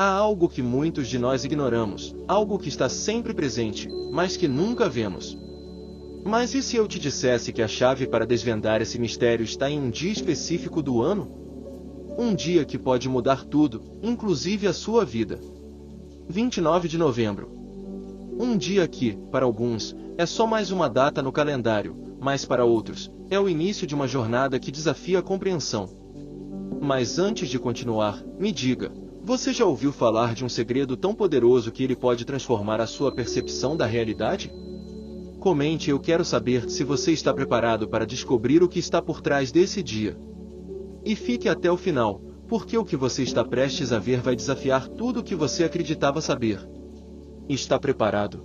Há algo que muitos de nós ignoramos, algo que está sempre presente, mas que nunca vemos. Mas e se eu te dissesse que a chave para desvendar esse mistério está em um dia específico do ano? Um dia que pode mudar tudo, inclusive a sua vida. 29 de novembro. Um dia que, para alguns, é só mais uma data no calendário, mas para outros, é o início de uma jornada que desafia a compreensão. Mas antes de continuar, me diga, você já ouviu falar de um segredo tão poderoso que ele pode transformar a sua percepção da realidade? Comente, eu quero saber se você está preparado para descobrir o que está por trás desse dia. E fique até o final, porque o que você está prestes a ver vai desafiar tudo o que você acreditava saber. Está preparado?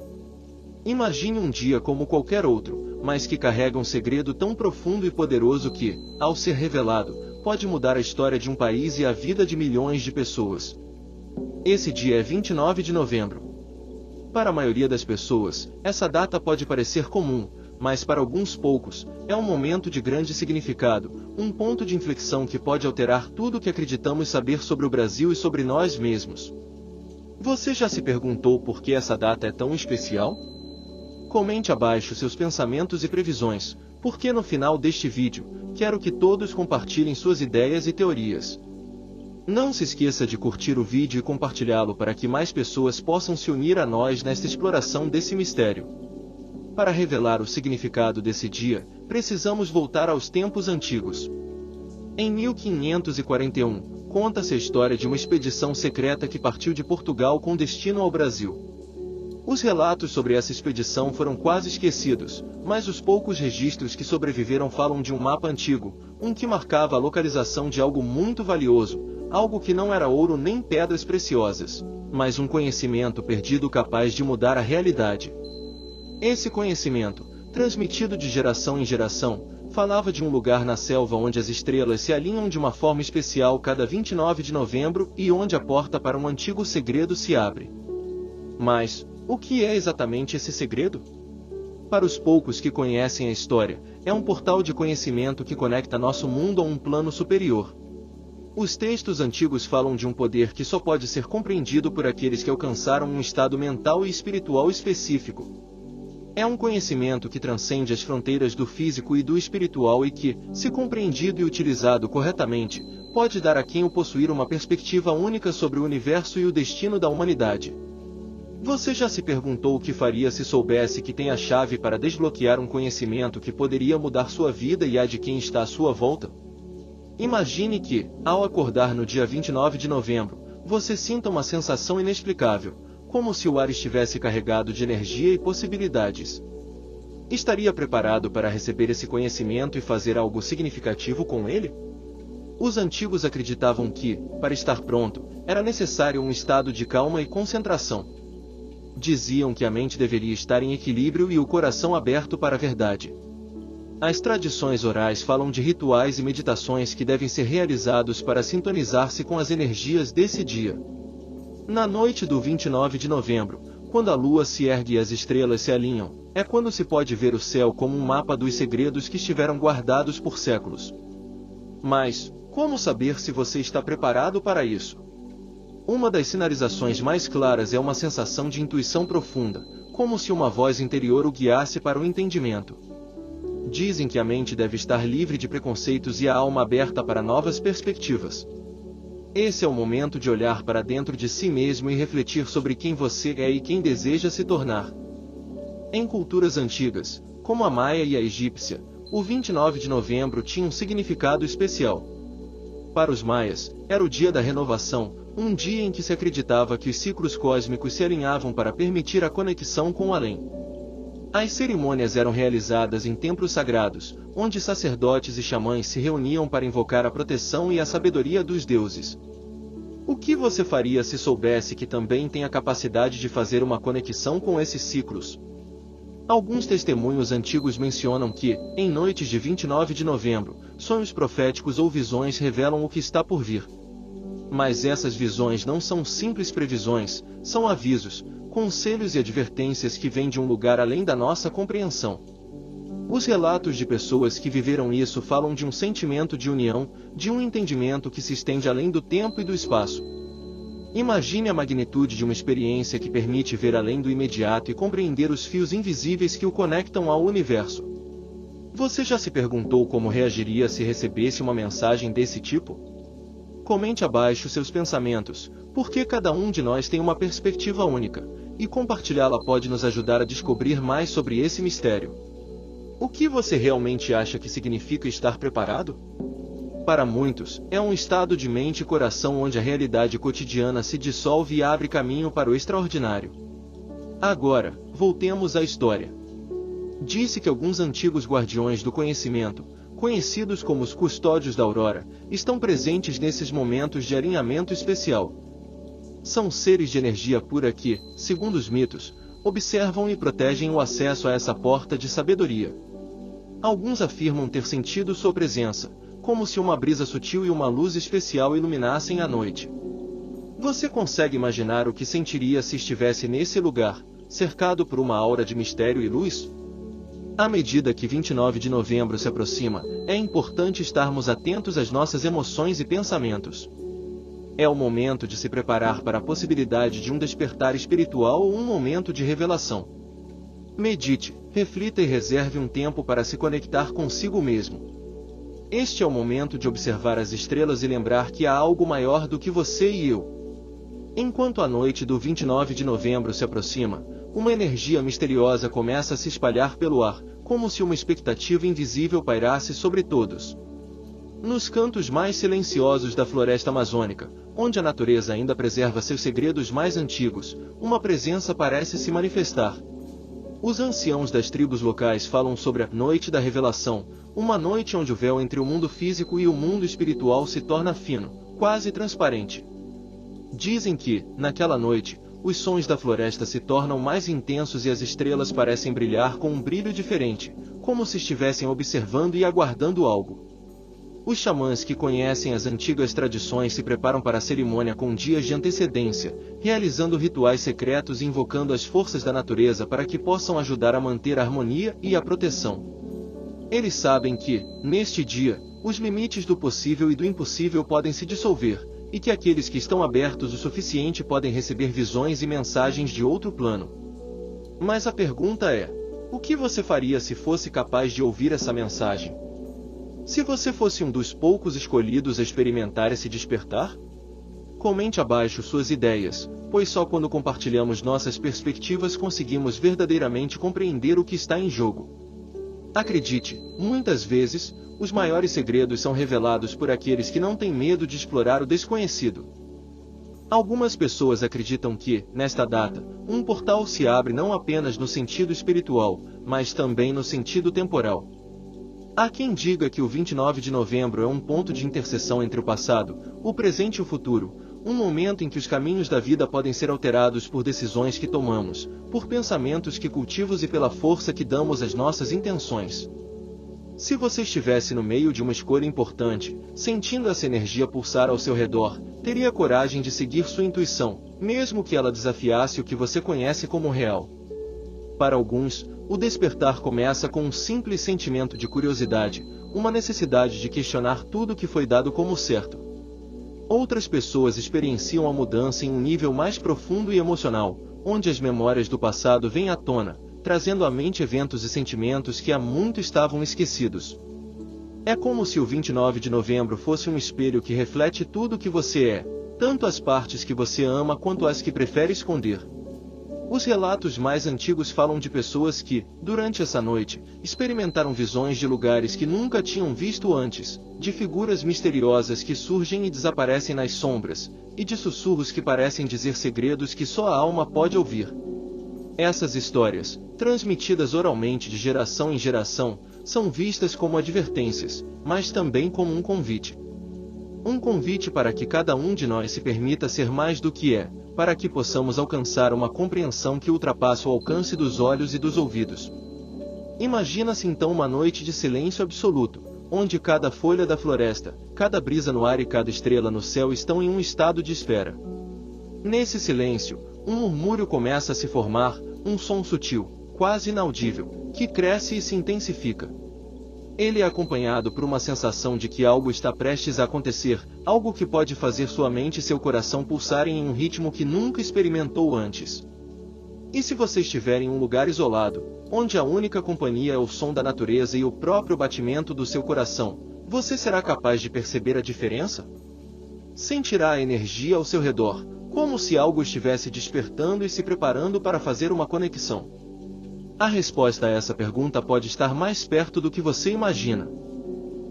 Imagine um dia como qualquer outro, mas que carrega um segredo tão profundo e poderoso que, ao ser revelado, pode mudar a história de um país e a vida de milhões de pessoas. Esse dia é 29 de novembro. Para a maioria das pessoas, essa data pode parecer comum, mas para alguns poucos, é um momento de grande significado, um ponto de inflexão que pode alterar tudo o que acreditamos saber sobre o Brasil e sobre nós mesmos. Você já se perguntou por que essa data é tão especial? Comente abaixo seus pensamentos e previsões, porque no final deste vídeo, quero que todos compartilhem suas ideias e teorias. Não se esqueça de curtir o vídeo e compartilhá-lo para que mais pessoas possam se unir a nós nesta exploração desse mistério. Para revelar o significado desse dia, precisamos voltar aos tempos antigos. Em 1541, conta-se a história de uma expedição secreta que partiu de Portugal com destino ao Brasil. Os relatos sobre essa expedição foram quase esquecidos, mas os poucos registros que sobreviveram falam de um mapa antigo, um que marcava a localização de algo muito valioso, algo que não era ouro nem pedras preciosas, mas um conhecimento perdido capaz de mudar a realidade. Esse conhecimento, transmitido de geração em geração, falava de um lugar na selva onde as estrelas se alinham de uma forma especial cada 29 de novembro e onde a porta para um antigo segredo se abre. Mas, o que é exatamente esse segredo? Para os poucos que conhecem a história, é um portal de conhecimento que conecta nosso mundo a um plano superior. Os textos antigos falam de um poder que só pode ser compreendido por aqueles que alcançaram um estado mental e espiritual específico. É um conhecimento que transcende as fronteiras do físico e do espiritual e que, se compreendido e utilizado corretamente, pode dar a quem o possuir uma perspectiva única sobre o universo e o destino da humanidade. Você já se perguntou o que faria se soubesse que tem a chave para desbloquear um conhecimento que poderia mudar sua vida e a de quem está à sua volta? Imagine que, ao acordar no dia 29 de novembro, você sinta uma sensação inexplicável, como se o ar estivesse carregado de energia e possibilidades. Estaria preparado para receber esse conhecimento e fazer algo significativo com ele? Os antigos acreditavam que, para estar pronto, era necessário um estado de calma e concentração. Diziam que a mente deveria estar em equilíbrio e o coração aberto para a verdade. As tradições orais falam de rituais e meditações que devem ser realizados para sintonizar-se com as energias desse dia. Na noite do 29 de novembro, quando a lua se ergue e as estrelas se alinham, é quando se pode ver o céu como um mapa dos segredos que estiveram guardados por séculos. Mas, como saber se você está preparado para isso? Uma das sinalizações mais claras é uma sensação de intuição profunda, como se uma voz interior o guiasse para o entendimento. Dizem que a mente deve estar livre de preconceitos e a alma aberta para novas perspectivas. Esse é o momento de olhar para dentro de si mesmo e refletir sobre quem você é e quem deseja se tornar. Em culturas antigas, como a maia e a egípcia, o 29 de novembro tinha um significado especial. Para os maias, era o dia da renovação, um dia em que se acreditava que os ciclos cósmicos se alinhavam para permitir a conexão com o além. As cerimônias eram realizadas em templos sagrados, onde sacerdotes e xamãs se reuniam para invocar a proteção e a sabedoria dos deuses. O que você faria se soubesse que também tem a capacidade de fazer uma conexão com esses ciclos? Alguns testemunhos antigos mencionam que, em noites de 29 de novembro, sonhos proféticos ou visões revelam o que está por vir. Mas essas visões não são simples previsões, são avisos, conselhos e advertências que vêm de um lugar além da nossa compreensão. Os relatos de pessoas que viveram isso falam de um sentimento de união, de um entendimento que se estende além do tempo e do espaço. Imagine a magnitude de uma experiência que permite ver além do imediato e compreender os fios invisíveis que o conectam ao universo. Você já se perguntou como reagiria se recebesse uma mensagem desse tipo? Comente abaixo seus pensamentos, porque cada um de nós tem uma perspectiva única, e compartilhá-la pode nos ajudar a descobrir mais sobre esse mistério. O que você realmente acha que significa estar preparado? Para muitos, é um estado de mente e coração onde a realidade cotidiana se dissolve e abre caminho para o extraordinário. Agora, voltemos à história. Disse que alguns antigos guardiões do conhecimento, conhecidos como os custódios da aurora, estão presentes nesses momentos de alinhamento especial. São seres de energia pura que, segundo os mitos, observam e protegem o acesso a essa porta de sabedoria. Alguns afirmam ter sentido sua presença, como se uma brisa sutil e uma luz especial iluminassem a noite. Você consegue imaginar o que sentiria se estivesse nesse lugar, cercado por uma aura de mistério e luz? À medida que 29 de novembro se aproxima, é importante estarmos atentos às nossas emoções e pensamentos. É o momento de se preparar para a possibilidade de um despertar espiritual ou um momento de revelação. Medite, reflita e reserve um tempo para se conectar consigo mesmo. Este é o momento de observar as estrelas e lembrar que há algo maior do que você e eu. Enquanto a noite do 29 de novembro se aproxima, uma energia misteriosa começa a se espalhar pelo ar, como se uma expectativa invisível pairasse sobre todos. Nos cantos mais silenciosos da floresta amazônica, onde a natureza ainda preserva seus segredos mais antigos, uma presença parece se manifestar. Os anciãos das tribos locais falam sobre a Noite da Revelação, uma noite onde o véu entre o mundo físico e o mundo espiritual se torna fino, quase transparente. Dizem que, naquela noite, os sons da floresta se tornam mais intensos e as estrelas parecem brilhar com um brilho diferente, como se estivessem observando e aguardando algo. Os xamãs que conhecem as antigas tradições se preparam para a cerimônia com dias de antecedência, realizando rituais secretos e invocando as forças da natureza para que possam ajudar a manter a harmonia e a proteção. Eles sabem que, neste dia, os limites do possível e do impossível podem se dissolver, e que aqueles que estão abertos o suficiente podem receber visões e mensagens de outro plano. Mas a pergunta é: o que você faria se fosse capaz de ouvir essa mensagem? Se você fosse um dos poucos escolhidos a experimentar esse despertar? Comente abaixo suas ideias, pois só quando compartilhamos nossas perspectivas conseguimos verdadeiramente compreender o que está em jogo. Acredite, muitas vezes, os maiores segredos são revelados por aqueles que não têm medo de explorar o desconhecido. Algumas pessoas acreditam que, nesta data, um portal se abre não apenas no sentido espiritual, mas também no sentido temporal. Há quem diga que o 29 de novembro é um ponto de interseção entre o passado, o presente e o futuro, um momento em que os caminhos da vida podem ser alterados por decisões que tomamos, por pensamentos que cultivamos e pela força que damos às nossas intenções. Se você estivesse no meio de uma escolha importante, sentindo essa energia pulsar ao seu redor, teria coragem de seguir sua intuição, mesmo que ela desafiasse o que você conhece como real. Para alguns, o despertar começa com um simples sentimento de curiosidade, uma necessidade de questionar tudo que foi dado como certo. Outras pessoas experienciam a mudança em um nível mais profundo e emocional, onde as memórias do passado vêm à tona, trazendo à mente eventos e sentimentos que há muito estavam esquecidos. É como se o 29 de novembro fosse um espelho que reflete tudo o que você é, tanto as partes que você ama quanto as que prefere esconder. Os relatos mais antigos falam de pessoas que, durante essa noite, experimentaram visões de lugares que nunca tinham visto antes, de figuras misteriosas que surgem e desaparecem nas sombras, e de sussurros que parecem dizer segredos que só a alma pode ouvir. Essas histórias, transmitidas oralmente de geração em geração, são vistas como advertências, mas também como um convite. Um convite para que cada um de nós se permita ser mais do que é, para que possamos alcançar uma compreensão que ultrapassa o alcance dos olhos e dos ouvidos. Imagina-se então uma noite de silêncio absoluto, onde cada folha da floresta, cada brisa no ar e cada estrela no céu estão em um estado de espera. Nesse silêncio, um murmúrio começa a se formar, um som sutil, quase inaudível, que cresce e se intensifica. Ele é acompanhado por uma sensação de que algo está prestes a acontecer, algo que pode fazer sua mente e seu coração pulsarem em um ritmo que nunca experimentou antes. E se você estiver em um lugar isolado, onde a única companhia é o som da natureza e o próprio batimento do seu coração, você será capaz de perceber a diferença? Sentirá a energia ao seu redor, como se algo estivesse despertando e se preparando para fazer uma conexão. A resposta a essa pergunta pode estar mais perto do que você imagina.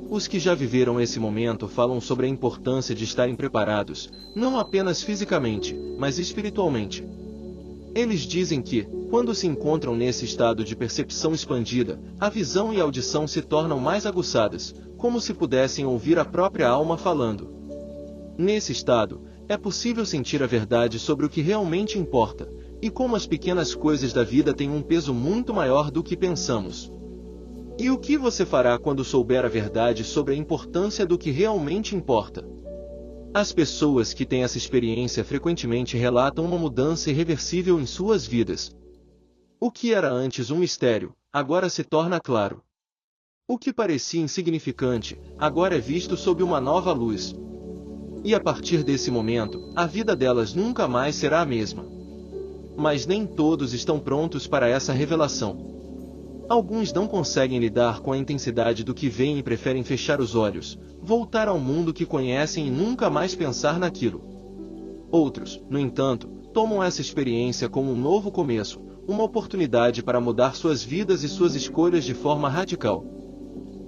Os que já viveram esse momento falam sobre a importância de estarem preparados, não apenas fisicamente, mas espiritualmente. Eles dizem que, quando se encontram nesse estado de percepção expandida, a visão e a audição se tornam mais aguçadas, como se pudessem ouvir a própria alma falando. Nesse estado, é possível sentir a verdade sobre o que realmente importa, e como as pequenas coisas da vida têm um peso muito maior do que pensamos. E o que você fará quando souber a verdade sobre a importância do que realmente importa? As pessoas que têm essa experiência frequentemente relatam uma mudança irreversível em suas vidas. O que era antes um mistério, agora se torna claro. O que parecia insignificante, agora é visto sob uma nova luz. E a partir desse momento, a vida delas nunca mais será a mesma. Mas nem todos estão prontos para essa revelação. Alguns não conseguem lidar com a intensidade do que veem e preferem fechar os olhos, voltar ao mundo que conhecem e nunca mais pensar naquilo. Outros, no entanto, tomam essa experiência como um novo começo, uma oportunidade para mudar suas vidas e suas escolhas de forma radical.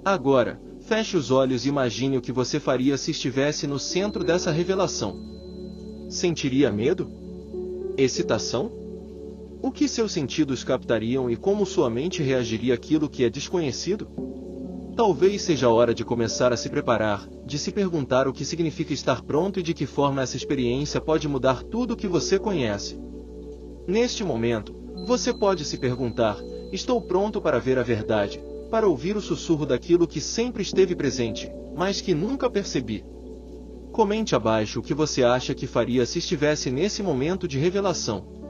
Agora, feche os olhos e imagine o que você faria se estivesse no centro dessa revelação. Sentiria medo? Excitação? O que seus sentidos captariam e como sua mente reagiria àquilo que é desconhecido? Talvez seja a hora de começar a se preparar, de se perguntar o que significa estar pronto e de que forma essa experiência pode mudar tudo o que você conhece. Neste momento, você pode se perguntar: estou pronto para ver a verdade, para ouvir o sussurro daquilo que sempre esteve presente, mas que nunca percebi? Comente abaixo o que você acha que faria se estivesse nesse momento de revelação.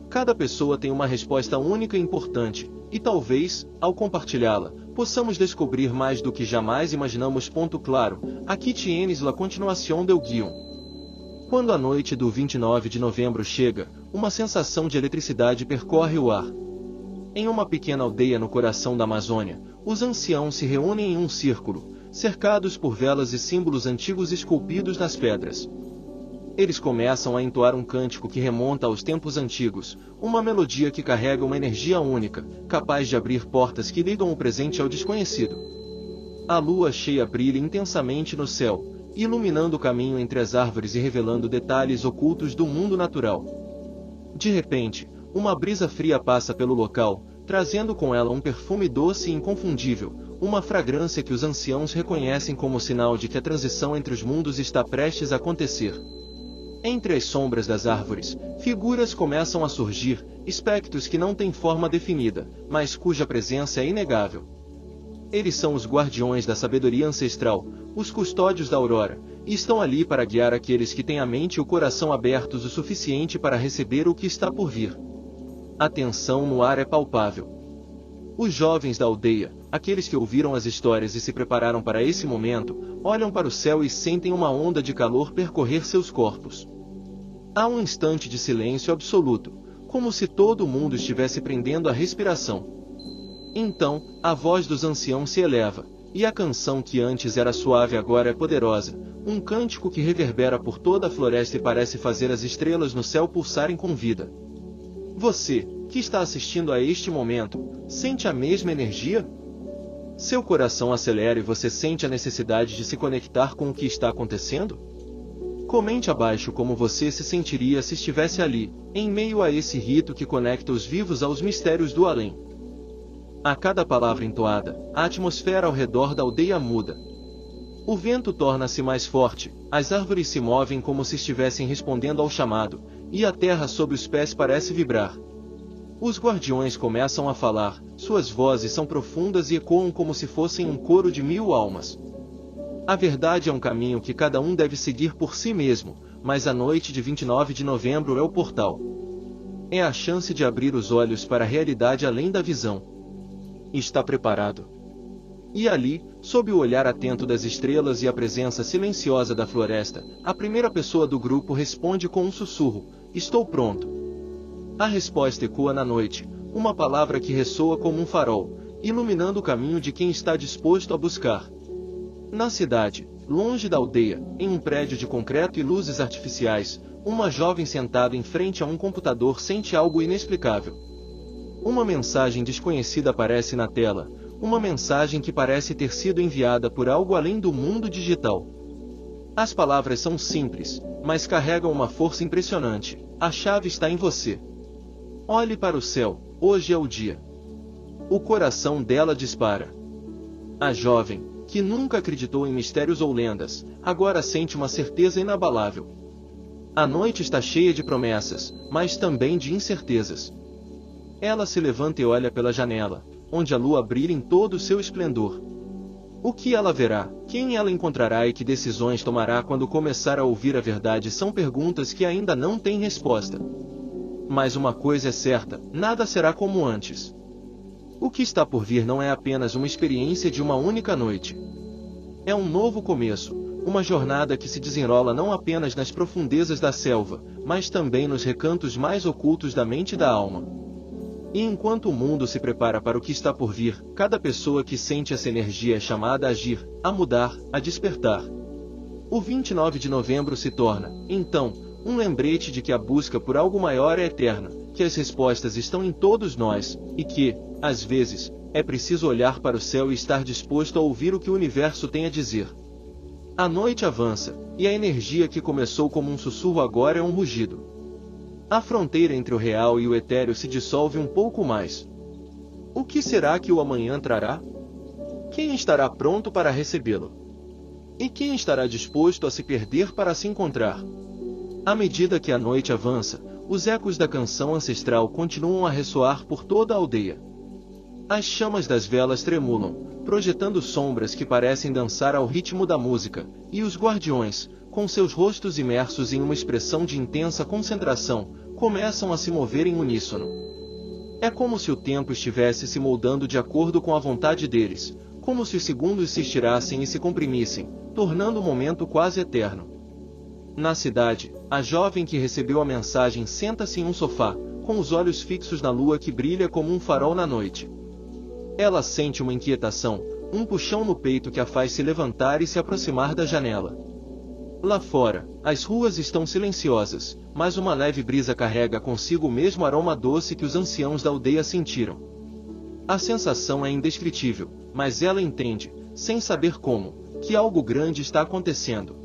Cada pessoa tem uma resposta única e importante, e talvez, ao compartilhá-la, possamos descobrir mais do que jamais imaginamos. Claro, aqui tienes la continuación del guion. Quando a noite do 29 de novembro chega, uma sensação de eletricidade percorre o ar. Em uma pequena aldeia no coração da Amazônia, os anciãos se reúnem em um círculo, cercados por velas e símbolos antigos esculpidos nas pedras. Eles começam a entoar um cântico que remonta aos tempos antigos, uma melodia que carrega uma energia única, capaz de abrir portas que ligam o presente ao desconhecido. A lua cheia brilha intensamente no céu, iluminando o caminho entre as árvores e revelando detalhes ocultos do mundo natural. De repente, uma brisa fria passa pelo local, trazendo com ela um perfume doce e inconfundível, uma fragrância que os anciãos reconhecem como sinal de que a transição entre os mundos está prestes a acontecer. Entre as sombras das árvores, figuras começam a surgir, espectros que não têm forma definida, mas cuja presença é inegável. Eles são os guardiões da sabedoria ancestral, os custódios da aurora, e estão ali para guiar aqueles que têm a mente e o coração abertos o suficiente para receber o que está por vir. A tensão no ar é palpável. Os jovens da aldeia, aqueles que ouviram as histórias e se prepararam para esse momento, olham para o céu e sentem uma onda de calor percorrer seus corpos. Há um instante de silêncio absoluto, como se todo o mundo estivesse prendendo a respiração. Então, a voz dos anciãos se eleva, e a canção que antes era suave agora é poderosa, um cântico que reverbera por toda a floresta e parece fazer as estrelas no céu pulsarem com vida. Você, que está assistindo a este momento, sente a mesma energia? Seu coração acelera e você sente a necessidade de se conectar com o que está acontecendo? Comente abaixo como você se sentiria se estivesse ali, em meio a esse rito que conecta os vivos aos mistérios do além. A cada palavra entoada, a atmosfera ao redor da aldeia muda. O vento torna-se mais forte, as árvores se movem como se estivessem respondendo ao chamado, e a terra sob os pés parece vibrar. Os guardiões começam a falar, suas vozes são profundas e ecoam como se fossem um coro de 1000 almas. A verdade é um caminho que cada um deve seguir por si mesmo, mas a noite de 29 de novembro é o portal. É a chance de abrir os olhos para a realidade além da visão. Está preparado? E ali, sob o olhar atento das estrelas e a presença silenciosa da floresta, a primeira pessoa do grupo responde com um sussurro: estou pronto. A resposta ecoa na noite, uma palavra que ressoa como um farol, iluminando o caminho de quem está disposto a buscar. Na cidade, longe da aldeia, em um prédio de concreto e luzes artificiais, uma jovem sentada em frente a um computador sente algo inexplicável. Uma mensagem desconhecida aparece na tela, uma mensagem que parece ter sido enviada por algo além do mundo digital. As palavras são simples, mas carregam uma força impressionante. A chave está em você. Olhe para o céu, hoje é o dia. O coração dela dispara. A jovem, que nunca acreditou em mistérios ou lendas, agora sente uma certeza inabalável. A noite está cheia de promessas, mas também de incertezas. Ela se levanta e olha pela janela, onde a lua brilha em todo o seu esplendor. O que ela verá, quem ela encontrará e que decisões tomará quando começar a ouvir a verdade são perguntas que ainda não têm resposta. Mas uma coisa é certa, nada será como antes. O que está por vir não é apenas uma experiência de uma única noite. É um novo começo, uma jornada que se desenrola não apenas nas profundezas da selva, mas também nos recantos mais ocultos da mente e da alma. E enquanto o mundo se prepara para o que está por vir, cada pessoa que sente essa energia é chamada a agir, a mudar, a despertar. O 29 de novembro se torna, então, um lembrete de que a busca por algo maior é eterna, que as respostas estão em todos nós, e que, às vezes, é preciso olhar para o céu e estar disposto a ouvir o que o universo tem a dizer. A noite avança, e a energia que começou como um sussurro agora é um rugido. A fronteira entre o real e o etéreo se dissolve um pouco mais. O que será que o amanhã trará? Quem estará pronto para recebê-lo? E quem estará disposto a se perder para se encontrar? À medida que a noite avança, os ecos da canção ancestral continuam a ressoar por toda a aldeia. As chamas das velas tremulam, projetando sombras que parecem dançar ao ritmo da música, e os guardiões, com seus rostos imersos em uma expressão de intensa concentração, começam a se mover em uníssono. É como se o tempo estivesse se moldando de acordo com a vontade deles, como se os segundos se estirassem e se comprimissem, tornando o momento quase eterno. Na cidade, a jovem que recebeu a mensagem senta-se em um sofá, com os olhos fixos na lua que brilha como um farol na noite. Ela sente uma inquietação, um puxão no peito que a faz se levantar e se aproximar da janela. Lá fora, as ruas estão silenciosas, mas uma leve brisa carrega consigo o mesmo aroma doce que os anciãos da aldeia sentiram. A sensação é indescritível, mas ela entende, sem saber como, que algo grande está acontecendo.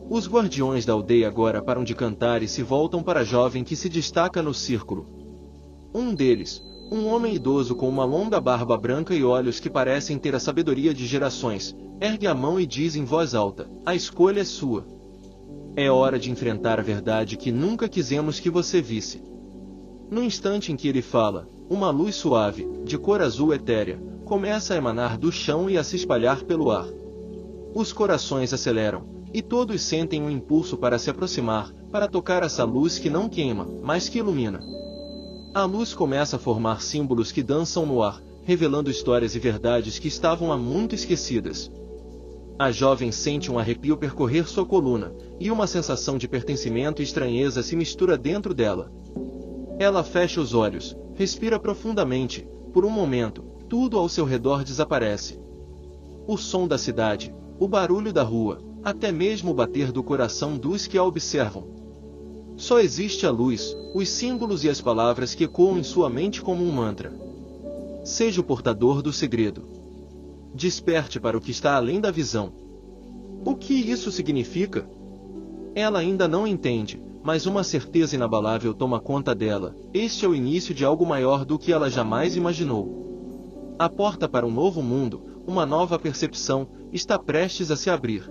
Os guardiões da aldeia agora param de cantar e se voltam para a jovem que se destaca no círculo. Um deles, um homem idoso com uma longa barba branca e olhos que parecem ter a sabedoria de gerações, ergue a mão e diz em voz alta: a escolha é sua. É hora de enfrentar a verdade que nunca quisemos que você visse. No instante em que ele fala, uma luz suave, de cor azul etérea, começa a emanar do chão e a se espalhar pelo ar. Os corações aceleram, e todos sentem um impulso para se aproximar, para tocar essa luz que não queima, mas que ilumina. A luz começa a formar símbolos que dançam no ar, revelando histórias e verdades que estavam há muito esquecidas. A jovem sente um arrepio percorrer sua coluna, e uma sensação de pertencimento e estranheza se mistura dentro dela. Ela fecha os olhos, respira profundamente, por um momento, tudo ao seu redor desaparece. O som da cidade, o barulho da rua, até mesmo o bater do coração dos que a observam. Só existe a luz, os símbolos e as palavras que ecoam em sua mente como um mantra. Seja o portador do segredo. Desperte para o que está além da visão. O que isso significa? Ela ainda não entende, mas uma certeza inabalável toma conta dela: este é o início de algo maior do que ela jamais imaginou. A porta para um novo mundo, uma nova percepção, está prestes a se abrir.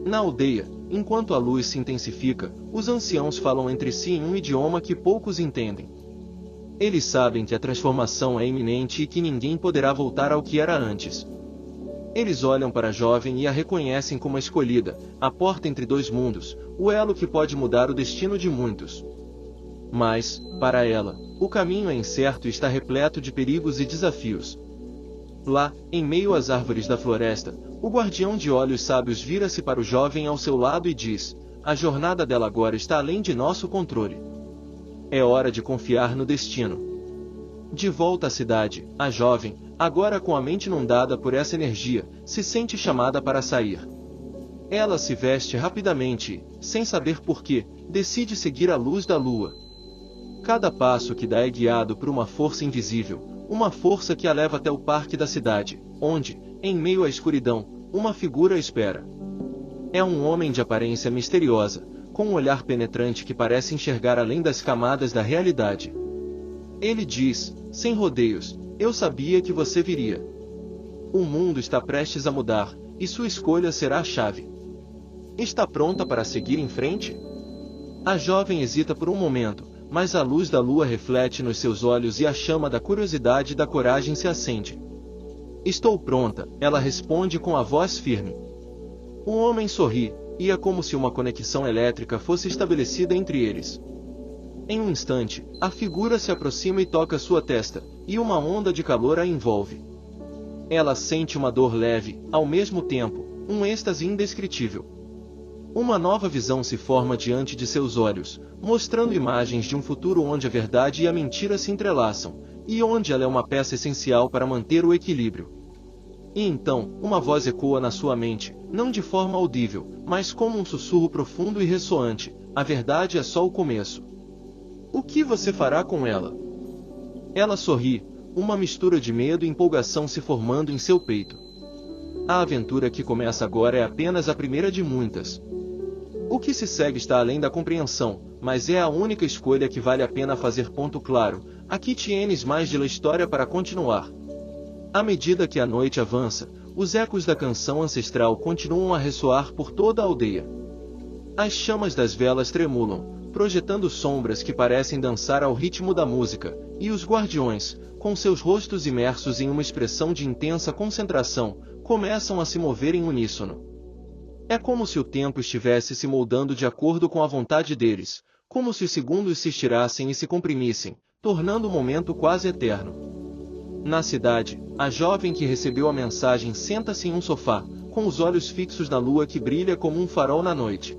Na aldeia, enquanto a luz se intensifica, os anciãos falam entre si em um idioma que poucos entendem. Eles sabem que a transformação é iminente e que ninguém poderá voltar ao que era antes. Eles olham para a jovem e a reconhecem como a escolhida, a porta entre dois mundos, o elo que pode mudar o destino de muitos. Mas, para ela, o caminho é incerto e está repleto de perigos e desafios. Lá, em meio às árvores da floresta, o guardião de olhos sábios vira-se para o jovem ao seu lado e diz: a jornada dela agora está além de nosso controle. É hora de confiar no destino. De volta à cidade, a jovem, agora com a mente inundada por essa energia, se sente chamada para sair. Ela se veste rapidamente e, sem saber porquê, decide seguir a luz da lua. Cada passo que dá é guiado por uma força invisível, uma força que a leva até o parque da cidade, onde, em meio à escuridão, uma figura espera. É um homem de aparência misteriosa, com um olhar penetrante que parece enxergar além das camadas da realidade. Ele diz, sem rodeios: eu sabia que você viria. O mundo está prestes a mudar, e sua escolha será a chave. Está pronta para seguir em frente? A jovem hesita por um momento, mas a luz da lua reflete nos seus olhos e a chama da curiosidade e da coragem se acende. Estou pronta, ela responde com a voz firme. O homem sorri, e é como se uma conexão elétrica fosse estabelecida entre eles. Em um instante, a figura se aproxima e toca sua testa, e uma onda de calor a envolve. Ela sente uma dor leve, ao mesmo tempo, um êxtase indescritível. Uma nova visão se forma diante de seus olhos, mostrando imagens de um futuro onde a verdade e a mentira se entrelaçam, e onde ela é uma peça essencial para manter o equilíbrio. E então, uma voz ecoa na sua mente, não de forma audível, mas como um sussurro profundo e ressoante: a verdade é só o começo. O que você fará com ela? Ela sorri, uma mistura de medo e empolgação se formando em seu peito. A aventura que começa agora é apenas a primeira de muitas. O que se segue está além da compreensão, mas é a única escolha que vale a pena fazer. Claro, aqui tienes mais de la história para continuar. À medida que a noite avança, os ecos da canção ancestral continuam a ressoar por toda a aldeia. As chamas das velas tremulam, projetando sombras que parecem dançar ao ritmo da música, e os guardiões, com seus rostos imersos em uma expressão de intensa concentração, começam a se mover em uníssono. É como se o tempo estivesse se moldando de acordo com a vontade deles, como se os segundos se estirassem e se comprimissem, tornando o momento quase eterno. Na cidade, a jovem que recebeu a mensagem senta-se em um sofá, com os olhos fixos na lua que brilha como um farol na noite.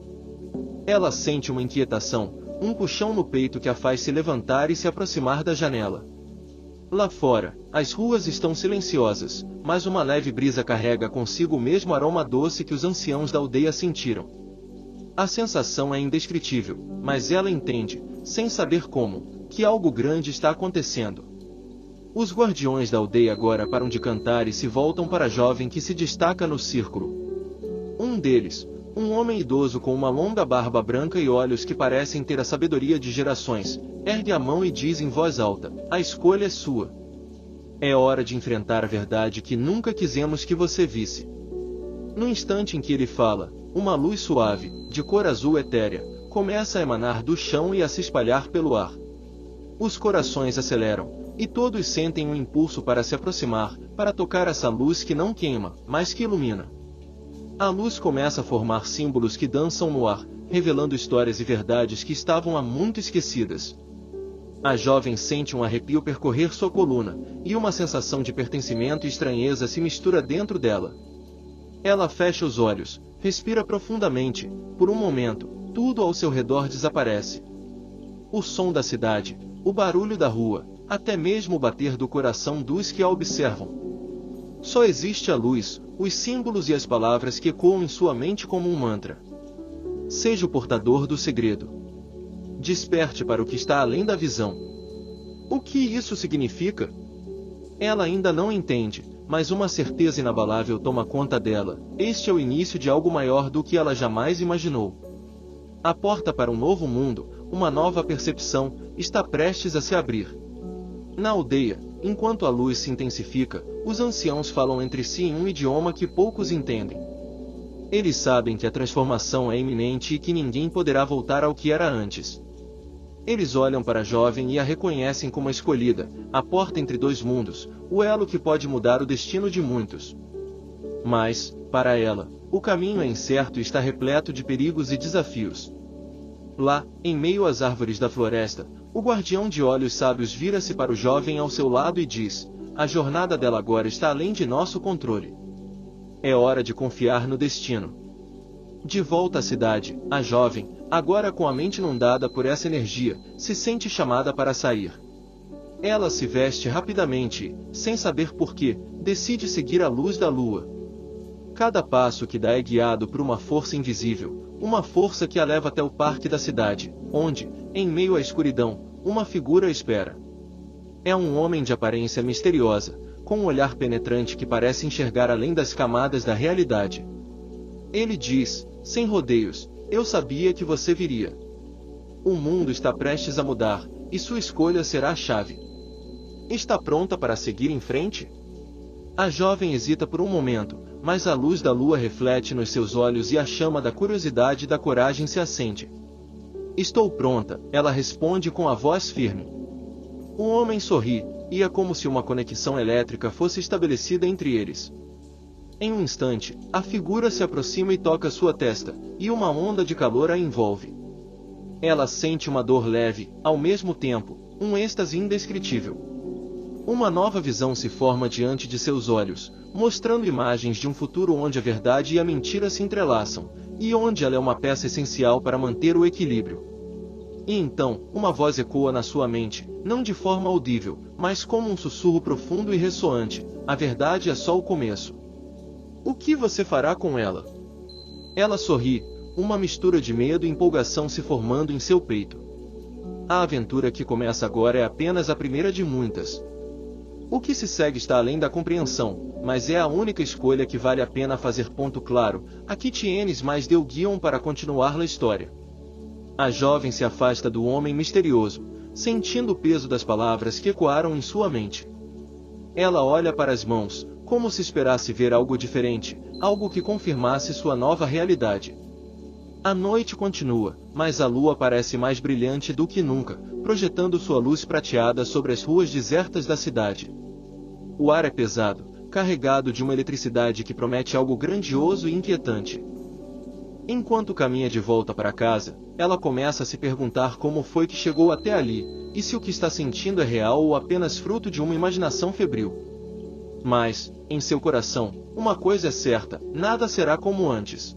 Ela sente uma inquietação, um puxão no peito que a faz se levantar e se aproximar da janela. Lá fora, as ruas estão silenciosas, mas uma leve brisa carrega consigo o mesmo aroma doce que os anciãos da aldeia sentiram. A sensação é indescritível, mas ela entende, sem saber como, que algo grande está acontecendo. Os guardiões da aldeia agora param de cantar e se voltam para a jovem que se destaca no círculo. Um deles, um homem idoso com uma longa barba branca e olhos que parecem ter a sabedoria de gerações, ergue a mão e diz em voz alta: a escolha é sua. É hora de enfrentar a verdade que nunca quisemos que você visse. No instante em que ele fala, uma luz suave, de cor azul etérea, começa a emanar do chão e a se espalhar pelo ar. Os corações aceleram, e todos sentem um impulso para se aproximar, para tocar essa luz que não queima, mas que ilumina. A luz começa a formar símbolos que dançam no ar, revelando histórias e verdades que estavam há muito esquecidas. A jovem sente um arrepio percorrer sua coluna, e uma sensação de pertencimento e estranheza se mistura dentro dela. Ela fecha os olhos, respira profundamente, por um momento, tudo ao seu redor desaparece. O som da cidade, o barulho da rua, até mesmo o bater do coração dos que a observam. Só existe a luz, os símbolos e as palavras que ecoam em sua mente como um mantra. Seja o portador do segredo. Desperte para o que está além da visão. O que isso significa? Ela ainda não entende, mas uma certeza inabalável toma conta dela: este é o início de algo maior do que ela jamais imaginou. A porta para um novo mundo, uma nova percepção, está prestes a se abrir. Na aldeia, enquanto a luz se intensifica, os anciãos falam entre si em um idioma que poucos entendem. Eles sabem que a transformação é iminente e que ninguém poderá voltar ao que era antes. Eles olham para a jovem e a reconhecem como a escolhida, a porta entre dois mundos, o elo que pode mudar o destino de muitos. Mas, para ela, o caminho é incerto e está repleto de perigos e desafios. Lá, em meio às árvores da floresta, o guardião de olhos sábios vira-se para o jovem ao seu lado e diz: a jornada dela agora está além de nosso controle. É hora de confiar no destino. De volta à cidade, a jovem, agora com a mente inundada por essa energia, se sente chamada para sair. Ela se veste rapidamente e, sem saber porquê, decide seguir a luz da lua. Cada passo que dá é guiado por uma força invisível, uma força que a leva até o parque da cidade, onde, em meio à escuridão, uma figura espera. É um homem de aparência misteriosa, com um olhar penetrante que parece enxergar além das camadas da realidade. Ele diz, sem rodeios, eu sabia que você viria. O mundo está prestes a mudar, e sua escolha será a chave. Está pronta para seguir em frente? A jovem hesita por um momento, mas a luz da lua reflete nos seus olhos e a chama da curiosidade e da coragem se acende. Estou pronta, ela responde com a voz firme. O homem sorri, e é como se uma conexão elétrica fosse estabelecida entre eles. Em um instante, a figura se aproxima e toca sua testa, e uma onda de calor a envolve. Ela sente uma dor leve, ao mesmo tempo, um êxtase indescritível. Uma nova visão se forma diante de seus olhos, mostrando imagens de um futuro onde a verdade e a mentira se entrelaçam, e onde ela é uma peça essencial para manter o equilíbrio. E então, uma voz ecoa na sua mente, não de forma audível, mas como um sussurro profundo e ressoante: a verdade é só o começo. O que você fará com ela? Ela sorri, uma mistura de medo e empolgação se formando em seu peito. A aventura que começa agora é apenas a primeira de muitas. O que se segue está além da compreensão, mas é a única escolha que vale a pena fazer. Claro, aqui tienes mais de o guiam para continuar a história. A jovem se afasta do homem misterioso, sentindo o peso das palavras que ecoaram em sua mente. Ela olha para as mãos, como se esperasse ver algo diferente, algo que confirmasse sua nova realidade. A noite continua, mas a lua parece mais brilhante do que nunca, projetando sua luz prateada sobre as ruas desertas da cidade. O ar é pesado, carregado de uma eletricidade que promete algo grandioso e inquietante. Enquanto caminha de volta para casa, ela começa a se perguntar como foi que chegou até ali, e se o que está sentindo é real ou apenas fruto de uma imaginação febril. Mas, em seu coração, uma coisa é certa: nada será como antes.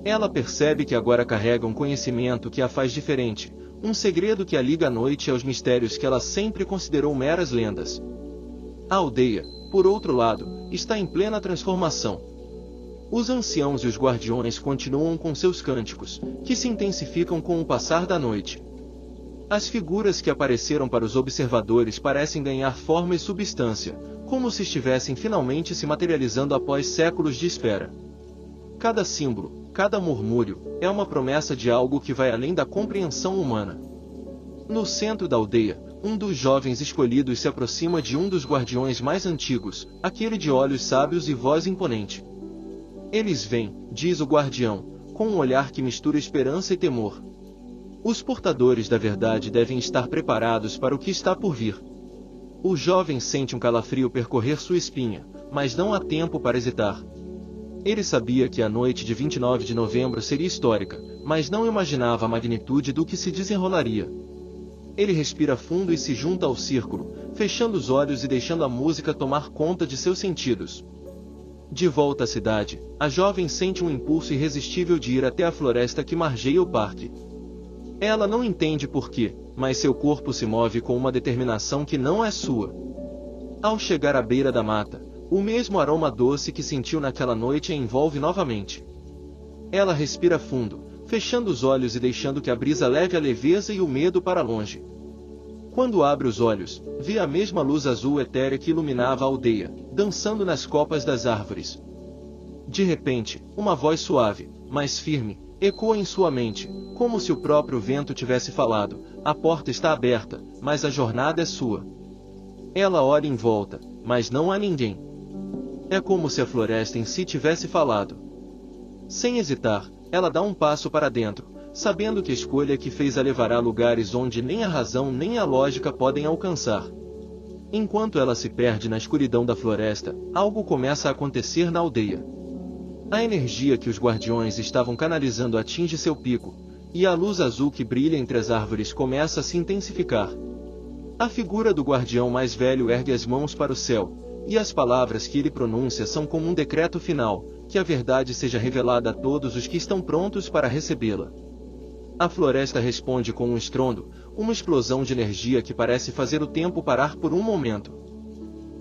Ela percebe que agora carrega um conhecimento que a faz diferente, um segredo que a liga à noite e aos mistérios que ela sempre considerou meras lendas. A aldeia, por outro lado, está em plena transformação. Os anciãos e os guardiões continuam com seus cânticos, que se intensificam com o passar da noite. As figuras que apareceram para os observadores parecem ganhar forma e substância, como se estivessem finalmente se materializando após séculos de espera. Cada símbolo, cada murmúrio, é uma promessa de algo que vai além da compreensão humana. No centro da aldeia, um dos jovens escolhidos se aproxima de um dos guardiões mais antigos, aquele de olhos sábios e voz imponente. Eles vêm, diz o guardião, com um olhar que mistura esperança e temor. Os portadores da verdade devem estar preparados para o que está por vir. O jovem sente um calafrio percorrer sua espinha, mas não há tempo para hesitar. Ele sabia que a noite de 29 de novembro seria histórica, mas não imaginava a magnitude do que se desenrolaria. Ele respira fundo e se junta ao círculo, fechando os olhos e deixando a música tomar conta de seus sentidos. De volta à cidade, a jovem sente um impulso irresistível de ir até a floresta que margeia o parque. Ela não entende por quê, mas seu corpo se move com uma determinação que não é sua. Ao chegar à beira da mata, o mesmo aroma doce que sentiu naquela noite a envolve novamente. Ela respira fundo, fechando os olhos e deixando que a brisa leve a leveza e o medo para longe. Quando abre os olhos, vê a mesma luz azul etérea que iluminava a aldeia, dançando nas copas das árvores. De repente, uma voz suave, mas firme, ecoa em sua mente, como se o próprio vento tivesse falado: a porta está aberta, mas a jornada é sua. Ela olha em volta, mas não há ninguém. É como se a floresta em si tivesse falado. Sem hesitar, ela dá um passo para dentro, sabendo que a escolha que fez a levará a lugares onde nem a razão nem a lógica podem alcançar. Enquanto ela se perde na escuridão da floresta, algo começa a acontecer na aldeia. A energia que os guardiões estavam canalizando atinge seu pico, e a luz azul que brilha entre as árvores começa a se intensificar. A figura do guardião mais velho ergue as mãos para o céu, e as palavras que ele pronuncia são como um decreto final, que a verdade seja revelada a todos os que estão prontos para recebê-la. A floresta responde com um estrondo, uma explosão de energia que parece fazer o tempo parar por um momento.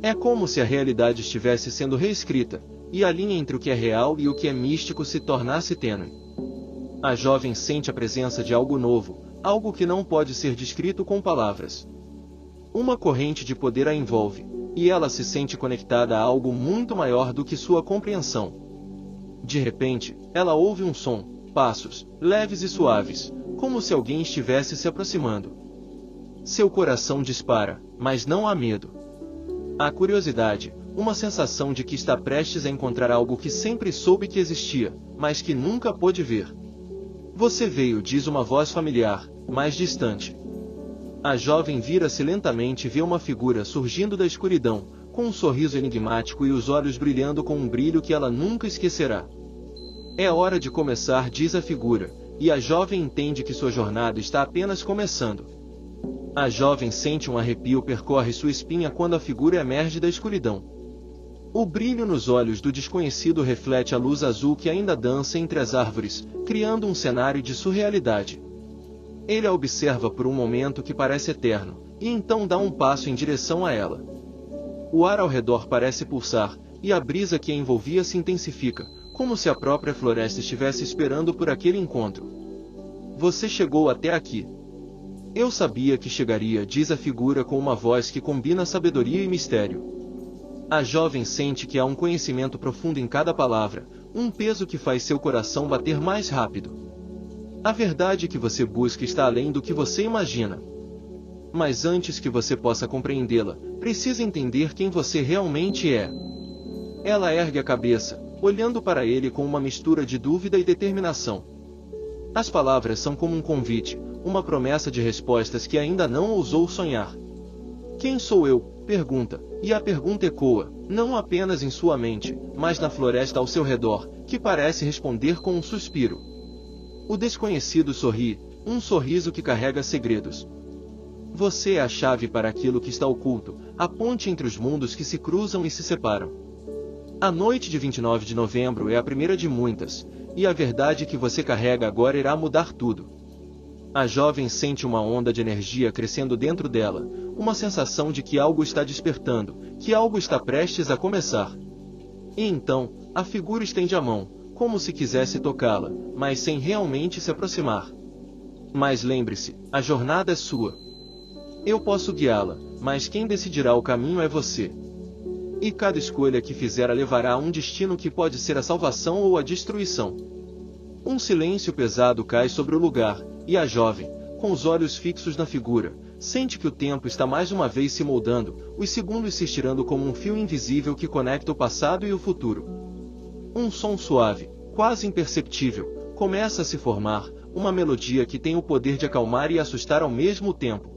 É como se a realidade estivesse sendo reescrita, e a linha entre o que é real e o que é místico se tornasse tênue. A jovem sente a presença de algo novo, algo que não pode ser descrito com palavras. Uma corrente de poder a envolve, e ela se sente conectada a algo muito maior do que sua compreensão. De repente, ela ouve um som, passos, leves e suaves, como se alguém estivesse se aproximando. Seu coração dispara, mas não há medo. Há curiosidade, uma sensação de que está prestes a encontrar algo que sempre soube que existia, mas que nunca pôde ver. Você veio, diz uma voz familiar, mais distante. A jovem vira-se lentamente e vê uma figura surgindo da escuridão, com um sorriso enigmático e os olhos brilhando com um brilho que ela nunca esquecerá. É hora de começar, diz a figura, e a jovem entende que sua jornada está apenas começando. A jovem sente um arrepio percorre sua espinha quando a figura emerge da escuridão. O brilho nos olhos do desconhecido reflete a luz azul que ainda dança entre as árvores, criando um cenário de surrealidade. Ele a observa por um momento que parece eterno, e então dá um passo em direção a ela. O ar ao redor parece pulsar, e a brisa que a envolvia se intensifica, como se a própria floresta estivesse esperando por aquele encontro. Você chegou até aqui. Eu sabia que chegaria, diz a figura com uma voz que combina sabedoria e mistério. A jovem sente que há um conhecimento profundo em cada palavra, um peso que faz seu coração bater mais rápido. A verdade que você busca está além do que você imagina. Mas antes que você possa compreendê-la, precisa entender quem você realmente é. Ela ergue a cabeça, olhando para ele com uma mistura de dúvida e determinação. As palavras são como um convite, uma promessa de respostas que ainda não ousou sonhar. Quem sou eu? Pergunta, e a pergunta ecoa, não apenas em sua mente, mas na floresta ao seu redor, que parece responder com um suspiro. O desconhecido sorri, um sorriso que carrega segredos. Você é a chave para aquilo que está oculto, a ponte entre os mundos que se cruzam e se separam. A noite de 29 de novembro é a primeira de muitas, e a verdade que você carrega agora irá mudar tudo. A jovem sente uma onda de energia crescendo dentro dela, uma sensação de que algo está despertando, que algo está prestes a começar. E então, a figura estende a mão, como se quisesse tocá-la, mas sem realmente se aproximar. Mas lembre-se, a jornada é sua. Eu posso guiá-la, mas quem decidirá o caminho é você. E cada escolha que fizer a levará a um destino que pode ser a salvação ou a destruição. Um silêncio pesado cai sobre o lugar, e a jovem, com os olhos fixos na figura, sente que o tempo está mais uma vez se moldando, os segundos se estirando como um fio invisível que conecta o passado e o futuro. Um som suave, quase imperceptível, começa a se formar, uma melodia que tem o poder de acalmar e assustar ao mesmo tempo.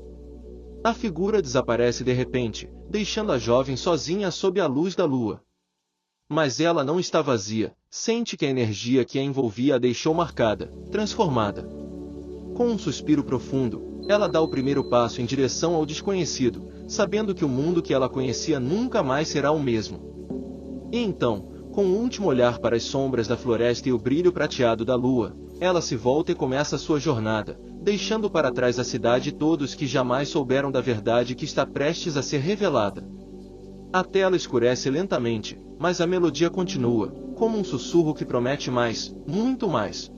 A figura desaparece de repente, deixando a jovem sozinha sob a luz da lua. Mas ela não está vazia, sente que a energia que a envolvia a deixou marcada, transformada. Com um suspiro profundo, ela dá o primeiro passo em direção ao desconhecido, sabendo que o mundo que ela conhecia nunca mais será o mesmo. E então, com um último olhar para as sombras da floresta e o brilho prateado da lua, ela se volta e começa sua jornada, deixando para trás a cidade e todos que jamais souberam da verdade que está prestes a ser revelada. A tela escurece lentamente, mas a melodia continua, como um sussurro que promete mais, muito mais.